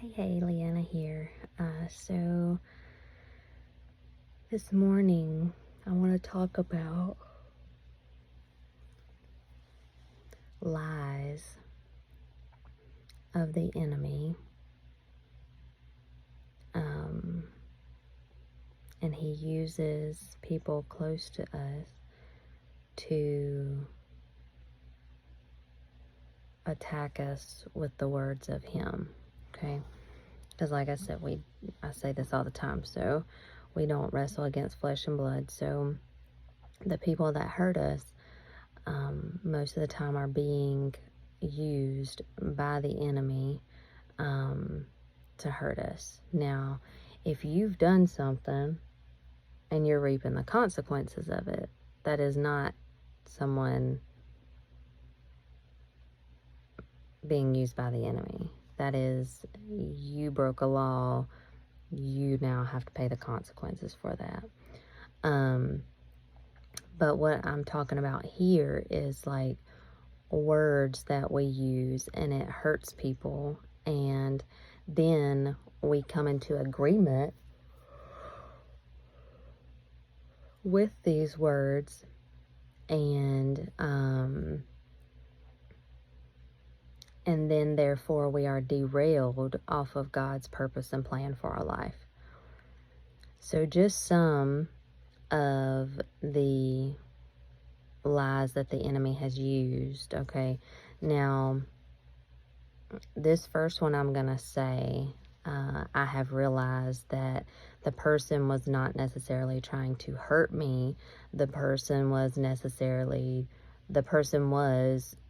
Hey, Leanna here. So this morning I want to talk about lies of the enemy. And he uses people close to us to attack us with the words of him. Okay? Because like I said, I say this all the time. So we don't wrestle against flesh and blood. So the people that hurt us, most of the time are being used by the enemy to hurt us. Now, if you've done something and you're reaping the consequences of it, that is not someone being used by the enemy. That is, you broke a law, you now have to pay the consequences for that. But what I'm talking about here is like words that we use and it hurts people, and then we come into agreement with these words, and then therefore we are derailed off of God's purpose and plan for our life. So just some of the lies that the enemy has used. Okay, now this first one I'm gonna say, I have realized that the person was not necessarily trying to hurt me. The person was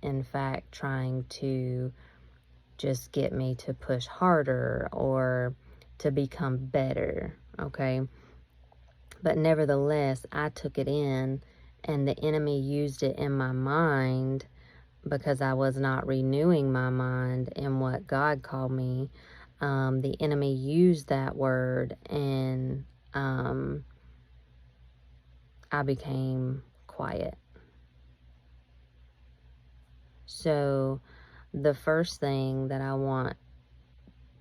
in fact trying to just get me to push harder or to become better. Okay, but nevertheless I took it in, and the enemy used it in my mind because I was not renewing my mind in what God called me. The enemy used that word, and I became quiet. So the first thing that I want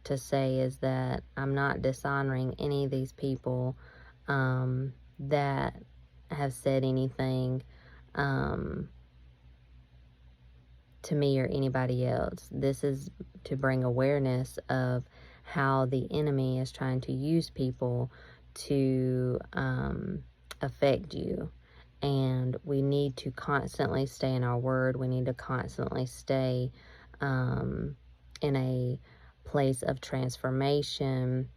to say is that I'm not dishonoring any of these people that have said anything to me or anybody else. This is to bring awareness of how the enemy is trying to use people to affect you. And we need to constantly stay in our word. We need to constantly stay in a place of transformation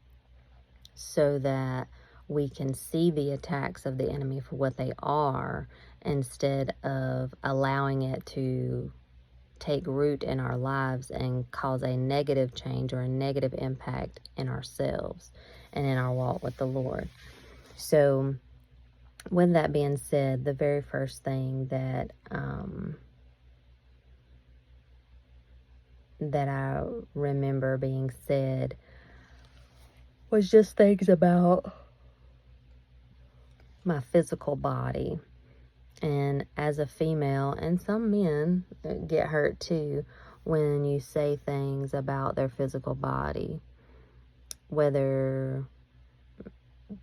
so that we can see the attacks of the enemy for what they are, instead of allowing it to take root in our lives and cause a negative change or a negative impact in ourselves and in our walk with the Lord. So with that being said, the very first thing that that I remember being said was just things about my physical body. And as a female, and some men get hurt too when you say things about their physical body, whether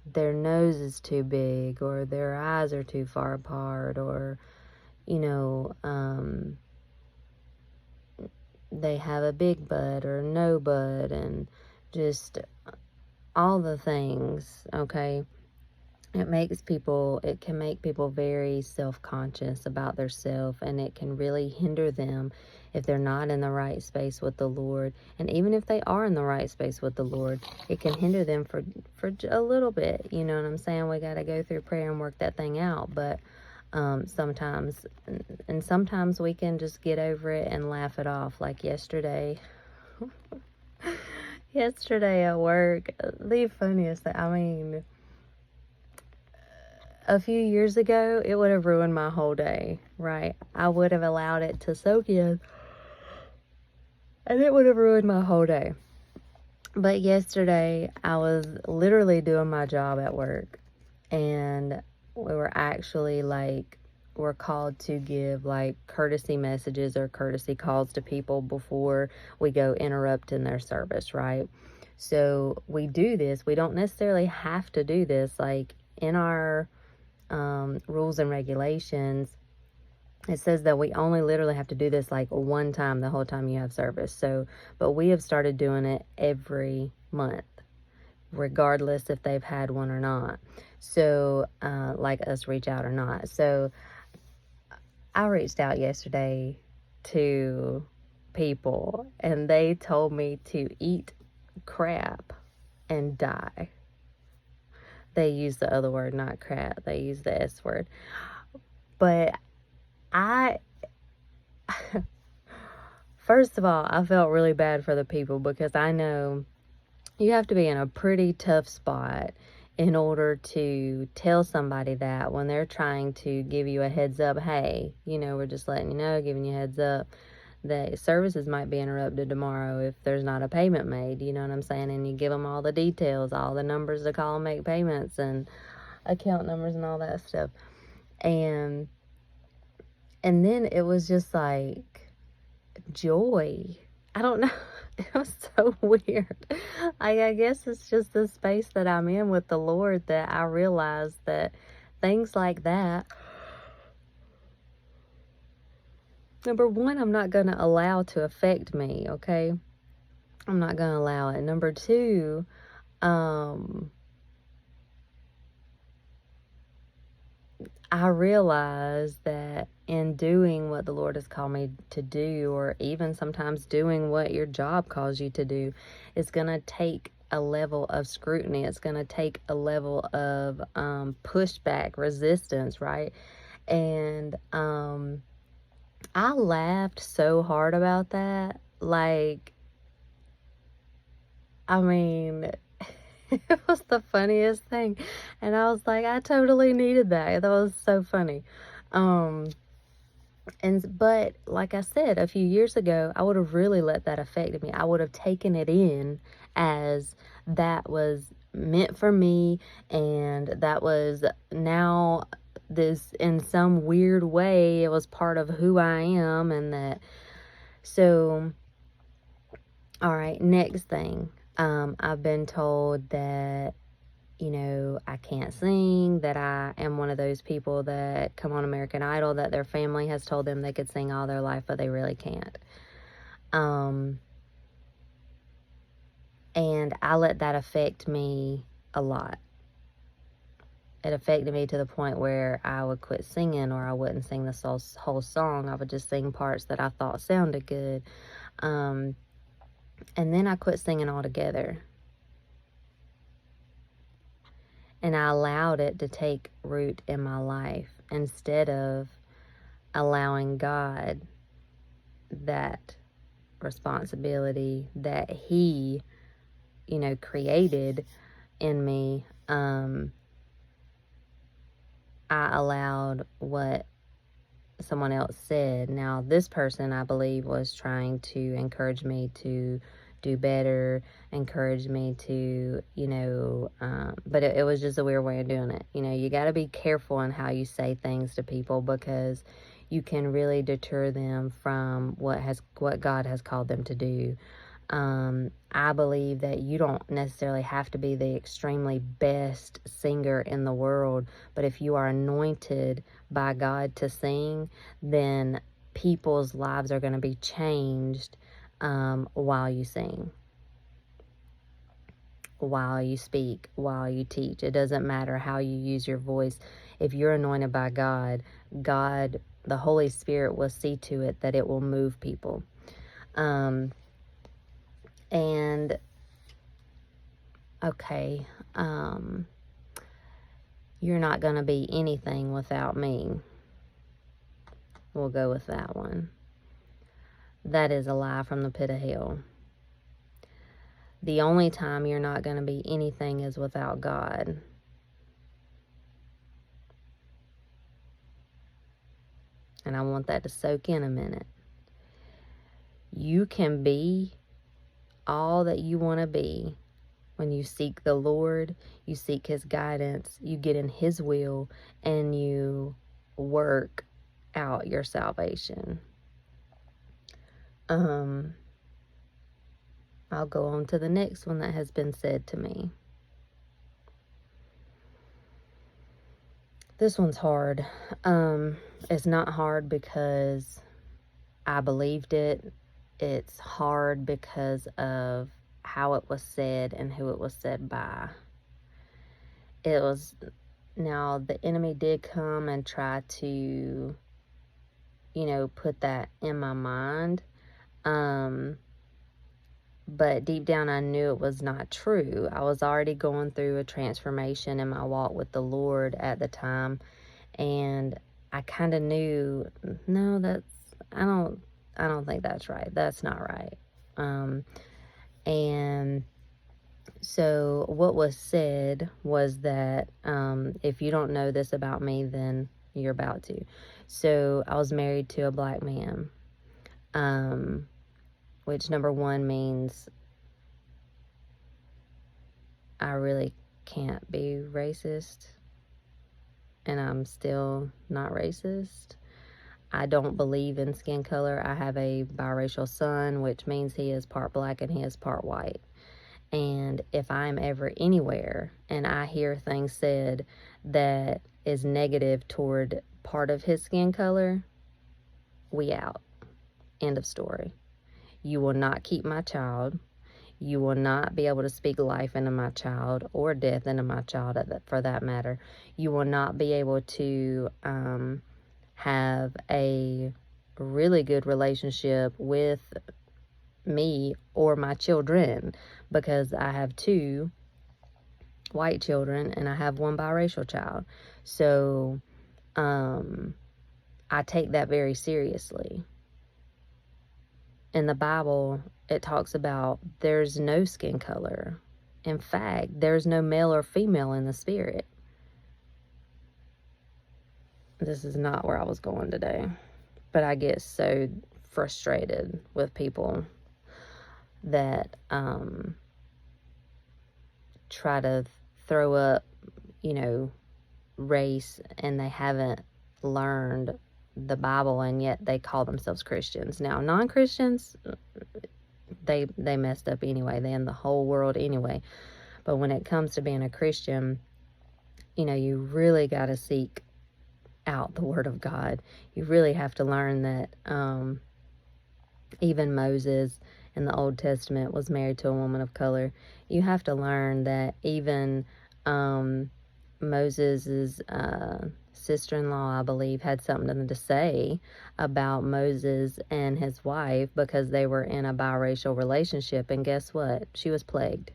their nose is too big or their eyes are too far apart, or they have a big butt or no butt, and just all the things. Okay, it can make people very self-conscious about their self, and it can really hinder them if they're not in the right space with the Lord. And even if they are in the right space with the Lord, it can hinder them for a little bit. You know what I'm saying? We got to go through prayer and work that thing out. But sometimes we can just get over it and laugh it off. Like yesterday at work, the funniest thing, a few years ago, it would have ruined my whole day, right? I would have allowed it to soak in, and it would have ruined my whole day. But yesterday, I was literally doing my job at work, and we were actually we're called to give like courtesy messages or courtesy calls to people before we go interrupt in their service, right? So we do this. We don't necessarily have to do this. Like in our rules and regulations, it says that we only literally have to do this like one time the whole time you have service. So, but we have started doing it every month, regardless if they've had one or not. So, like us reach out or not. So, I reached out yesterday to people and they told me to eat crap and die. They use the other word, not crap. They use the S word. But first of all, I felt really bad for the people because I know you have to be in a pretty tough spot in order to tell somebody that when they're trying to give you a heads up. Hey, we're just letting you know, giving you a heads up that services might be interrupted tomorrow if there's not a payment made. You know what I'm saying? And you give them all the details, all the numbers to call and make payments and account numbers and all that stuff. And then it was just like joy. I don't know. It was so weird. I guess it's just the space that I'm in with the Lord that I realized that things like that, number one, I'm not going to allow to affect me, okay? I'm not going to allow it. Number two, I realize that in doing what the Lord has called me to do, or even sometimes doing what your job calls you to do, is going to take a level of scrutiny. It's going to take a level of pushback, resistance, right? And I laughed so hard about that. Like, I mean, it was the funniest thing. And I was like, I totally needed that. That was so funny. But like I said, a few years ago, I would have really let that affect me. I would have taken it in as that was meant for me, and that was now this, in some weird way, it was part of who I am. And that, so, all right, next thing. I've been told that, I can't sing, that I am one of those people that come on American Idol, that their family has told them they could sing all their life, but they really can't. And I let that affect me a lot. It affected me to the point where I would quit singing, or I wouldn't sing the whole song. I would just sing parts that I thought sounded good. And then I quit singing altogether. And I allowed it to take root in my life instead of allowing God that responsibility that He, created in me. I allowed what someone else said. Now, this person, I believe, was trying to encourage me to do better, encourage me to, but it was just a weird way of doing it. You got to be careful in how you say things to people, because you can really deter them from what God has called them to do. I believe that you don't necessarily have to be the extremely best singer in the world, but if you are anointed by God to sing, then people's lives are going to be changed while you sing, while you speak, while you teach. It doesn't matter how you use your voice. If you're anointed by God, the Holy Spirit will see to it that it will move people. And okay, you're not going to be anything without me. We'll go with that one. That is a lie from the pit of hell. The only time you're not going to be anything is without God. And I want that to soak in a minute. You can be all that you want to be when you seek the Lord, you seek His guidance, you get in His will, and you work out your salvation. I'll go on to the next one that has been said to me. This one's hard. It's not hard because I believed it. It's hard because of how it was said and who it was said by. Now the enemy did come and try to, put that in my mind. But deep down, I knew it was not true. I was already going through a transformation in my walk with the Lord at the time, and I kind of knew, no, I don't think that's right. That's not right. And so what was said was that, if you don't know this about me, then you're about to. So I was married to a black man, which number one means I really can't be racist, and I'm still not racist. I don't believe in skin color. I have a biracial son, which means he is part black and he is part white. And if I'm ever anywhere and I hear things said that is negative toward part of his skin color, we out. End of story. You will not keep my child. You will not be able to speak life into my child, or death into my child for that matter. You will not be able to have a really good relationship with me or my children, because I have 2 white children and I have 1 biracial child. So I take that very seriously. In the Bible, it talks about there's no skin color. In fact, there's no male or female in the spirit. This is not where I was going today, but I get so frustrated with people that try to throw up, race, and they haven't learned the Bible, and yet they call themselves Christians. Now, non-Christians, they messed up anyway. They in the whole world anyway. But when it comes to being a Christian, you really got to seek out the Word of God. You really have to learn that even Moses in the Old Testament was married to a woman of color. You have to learn that even Moses's sister-in-law, I believe, had something to say about Moses and his wife because they were in a biracial relationship. And guess what? She was plagued.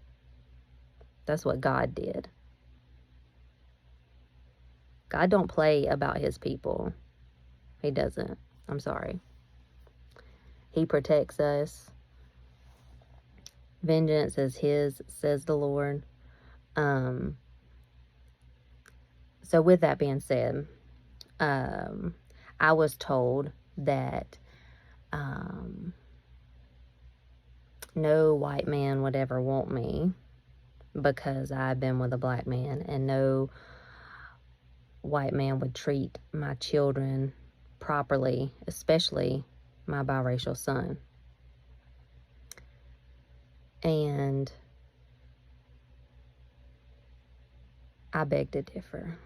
That's what God did. God don't play about his people. He doesn't. I'm sorry. He protects us. Vengeance is his, says the Lord. So with that being said, I was told that no white man would ever want me because I've been with a black man, and no white man would treat my children properly, especially my biracial son. And I beg to differ.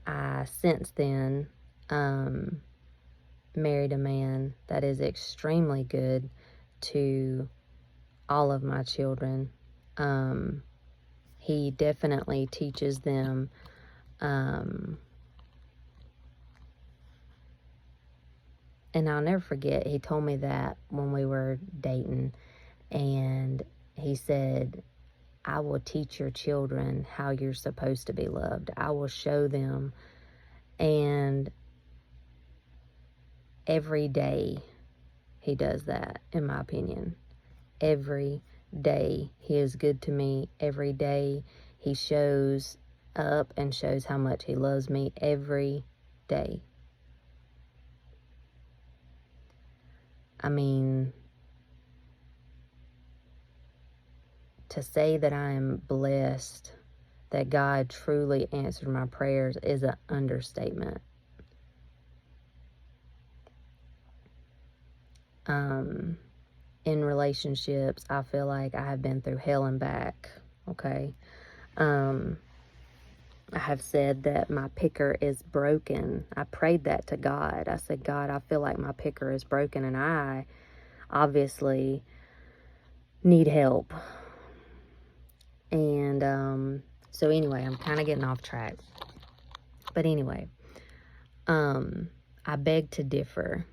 I since then married a man that is extremely good to all of my children. He definitely teaches them and I'll never forget, he told me that when we were dating, and he said, I will teach your children how you're supposed to be loved. I will show them. And every day he does that, in my opinion. Every day he is good to me. Every day he shows up and shows how much he loves me. Every day. I mean, to say that I am blessed that God truly answered my prayers is an understatement. In relationships, I feel like I have been through hell and back, okay? I have said that my picker is broken. I prayed that to God. I said, God, I feel like my picker is broken, and I obviously need help. And so anyway, I'm kind of getting off track. But anyway, I beg to differ,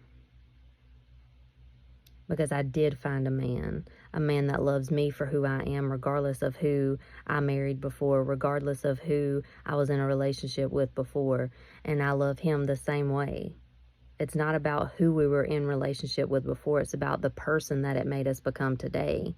because I did find a man that loves me for who I am, regardless of who I married before, regardless of who I was in a relationship with before, and I love him the same way. It's not about who we were in relationship with before, it's about the person that it made us become today.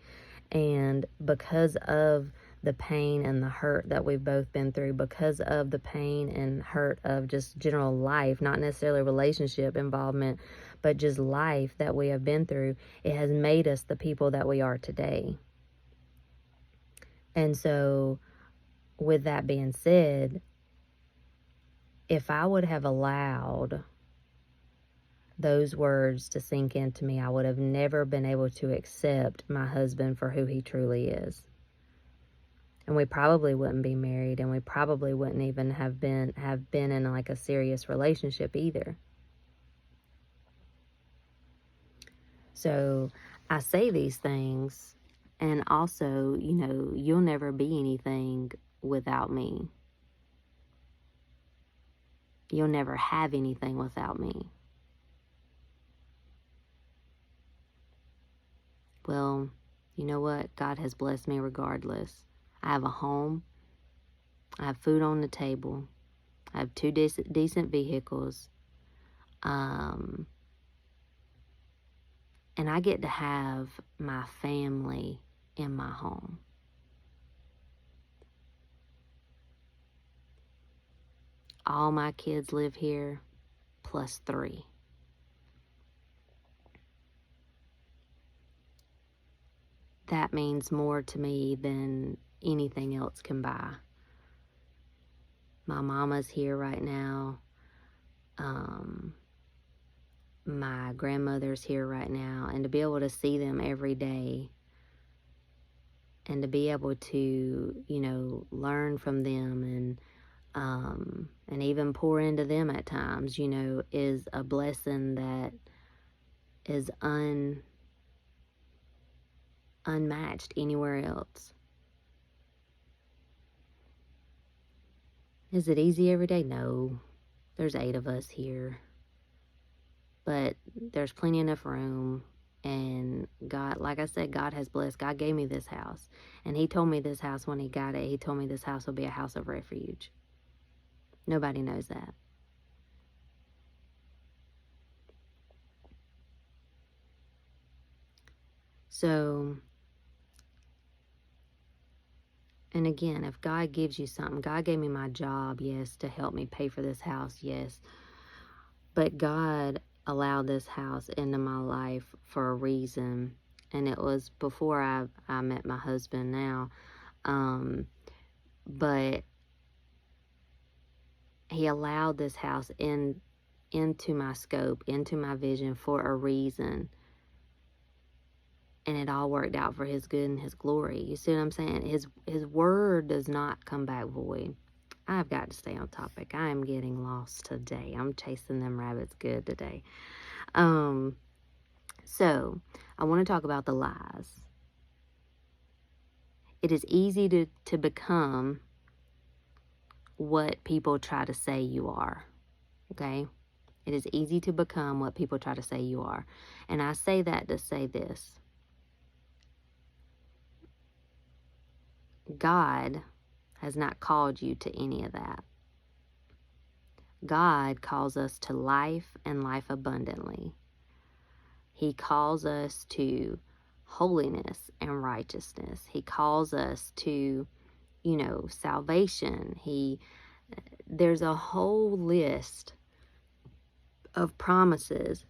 And because of the pain and the hurt that we've both been through, because of the pain and hurt of just general life, not necessarily relationship involvement, but just life that we have been through, it has made us the people that we are today. And so, with that being said, if I would have allowed those words to sink into me, I would have never been able to accept my husband for who he truly is. And we probably wouldn't be married, and we probably wouldn't even have been in like a serious relationship either. So I say these things, and also, you'll never be anything without me. You'll never have anything without me. Well, you know what? God has blessed me regardless. I have a home. I have food on the table. I have 2 decent vehicles. And I get to have my family in my home. All my kids live here, plus 3. That means more to me than anything else can buy. My mama's here right now. My grandmother's here right now. And to be able to see them every day, and to be able to, learn from them, and even pour into them at times, is a blessing that is unmatched anywhere else. Is it easy every day? No. There's 8 of us here. But there's plenty enough room. And God, like I said, God has blessed. God gave me this house. And he told me this house when he got it, he told me this house will be a house of refuge. Nobody knows that. So, and again, if God gives you something, God gave me my job, yes, to help me pay for this house, yes. But God allowed this house into my life for a reason. And it was before I met my husband now. But he allowed this house into my scope, into my vision for a reason. And it all worked out for his good and his glory. You see what I'm saying? His word does not come back void. I've got to stay on topic. I am getting lost today. I'm chasing them rabbits good today. So I want to talk about the lies. It is easy to become what people try to say you are. Okay? It is easy to become what people try to say you are. And I say that to say this. God has not called you to any of that. God calls us to life and life abundantly. He calls us to holiness and righteousness. He calls us to, salvation. There's a whole list of promises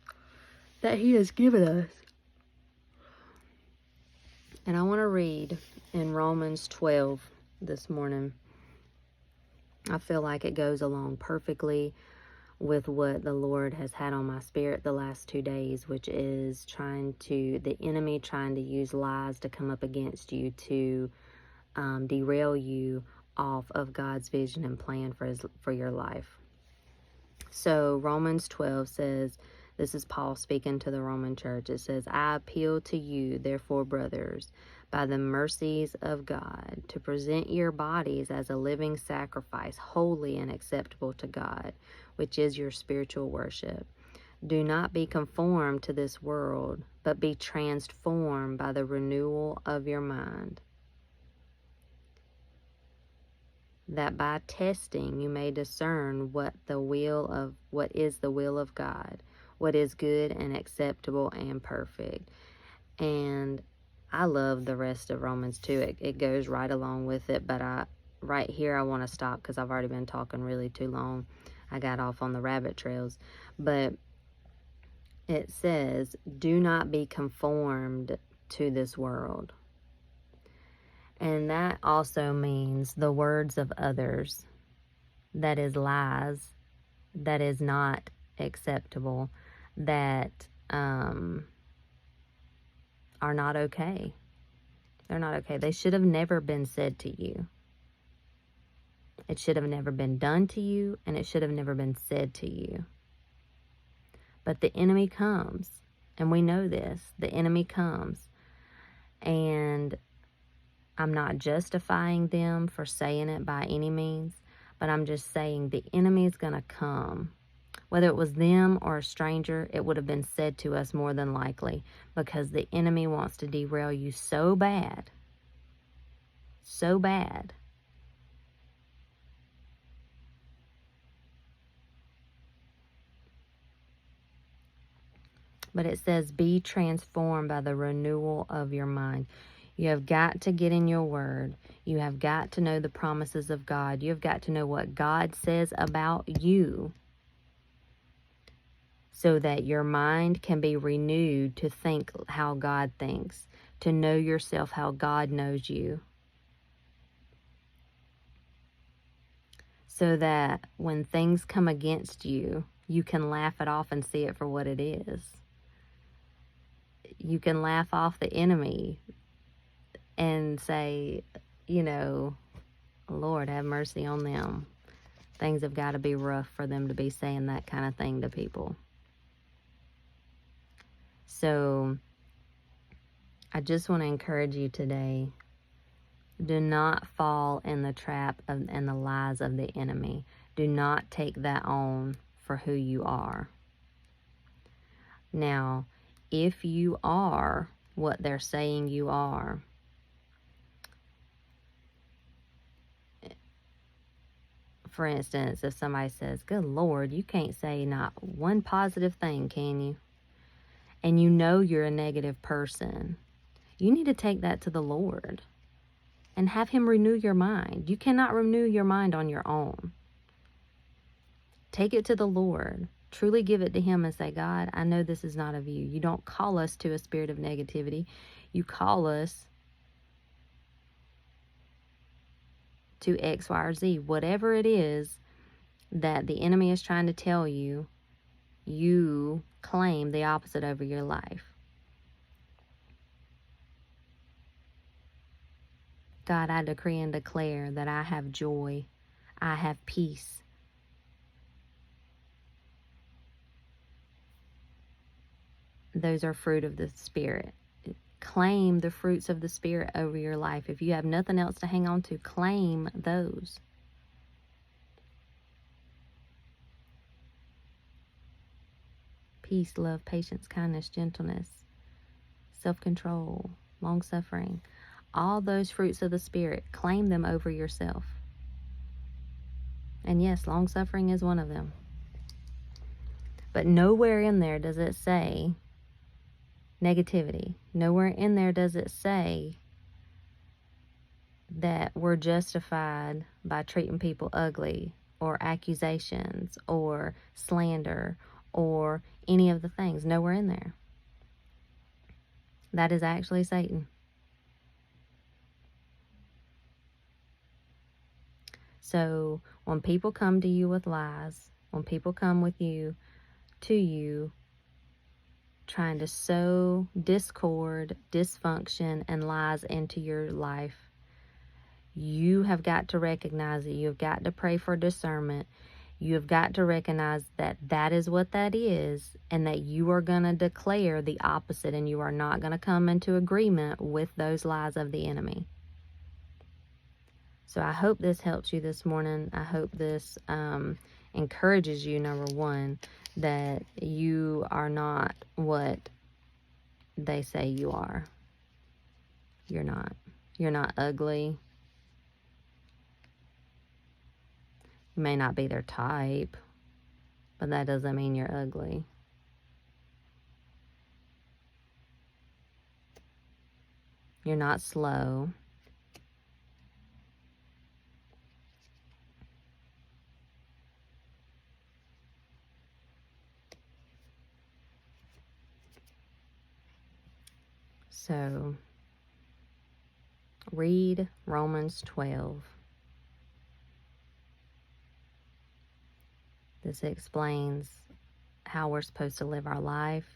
that he has given us. And I want to read in Romans 12 this morning. I feel like it goes along perfectly with what the Lord has had on my spirit the last 2 days, which is the enemy trying to use lies to come up against you to derail you off of God's vision and plan for your life. So Romans 12 says, this is Paul speaking to the Roman church. It says, I appeal to you, therefore, brothers, by the mercies of God, to present your bodies as a living sacrifice, holy and acceptable to God, which is your spiritual worship. Do not be conformed to this world, but be transformed by the renewal of your mind, that by testing you may discern what is the will of God, what is good and acceptable and perfect. And I love the rest of Romans 2. It goes right along with it, but right here I want to stop because I've already been talking really too long. I got off on the rabbit trails. But it says, do not be conformed to this world. And that also means the words of others. That is lies. That is not acceptable. That are not okay. They're not okay. They should have never been said to you. It should have never been done to you, and it should have never been said to you. But the enemy comes, and we know this. The enemy comes, and I'm not justifying them for saying it by any means, but I'm just saying the enemy is going to come. Whether it was them or a stranger, it would have been said to us more than likely, because the enemy wants to derail you so bad. So bad. But it says, be transformed by the renewal of your mind. You have got to get in your word. You have got to know the promises of God. You have got to know what God says about you, so that your mind can be renewed to think how God thinks, to know yourself how God knows you. So that when things come against you, you can laugh it off and see it for what it is. You can laugh off the enemy and say, Lord, have mercy on them. Things have got to be rough for them to be saying that kind of thing to people. So I just want to encourage you today, do not fall in the trap and the lies of the enemy. Do not take that on for who you are. Now, if you are what they're saying you are, for instance, if somebody says, good Lord, you can't say not one positive thing, can you? And you know you're a negative person, you need to take that to the Lord and have Him renew your mind. You cannot renew your mind on your own. Take it to the Lord. Truly give it to Him and say, God, I know this is not of you. You don't call us to a spirit of negativity. You call us to X, Y, or Z. Whatever it is that the enemy is trying to tell you, you claim the opposite over your life. God, I decree and declare that I have joy. I have peace. Those are fruit of the Spirit. Claim the fruits of the Spirit over your life. If you have nothing else to hang on to, claim those. Peace, love, patience, kindness, gentleness, self-control, long-suffering. All those fruits of the Spirit, claim them over yourself. And yes, long-suffering is one of them. But nowhere in there does it say negativity. Nowhere in there does it say that we're justified by treating people ugly, or accusations, or slander, or any of the things. Nowhere in there. That is actually Satan. So when people come to you with lies, when people come to you trying to sow discord, dysfunction, and lies into your life, you have got to recognize it. You have got to pray for discernment. You have got to recognize that that is what that is, and that you are going to declare the opposite, and you are not going to come into agreement with those lies of the enemy. So I hope this helps you this morning. I hope this encourages you, number one, that you are not what they say you are. You're not. You're not ugly. You may not be their type, but that doesn't mean you're ugly. You're not slow. So, read Romans 12. This explains how we're supposed to live our life.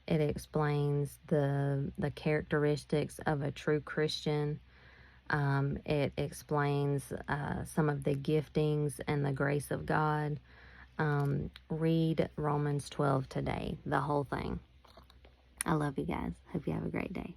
It explains the characteristics of a true Christian. It explains some of the giftings and the grace of God. Read Romans 12 today, the whole thing. I love you guys. Hope you have a great day.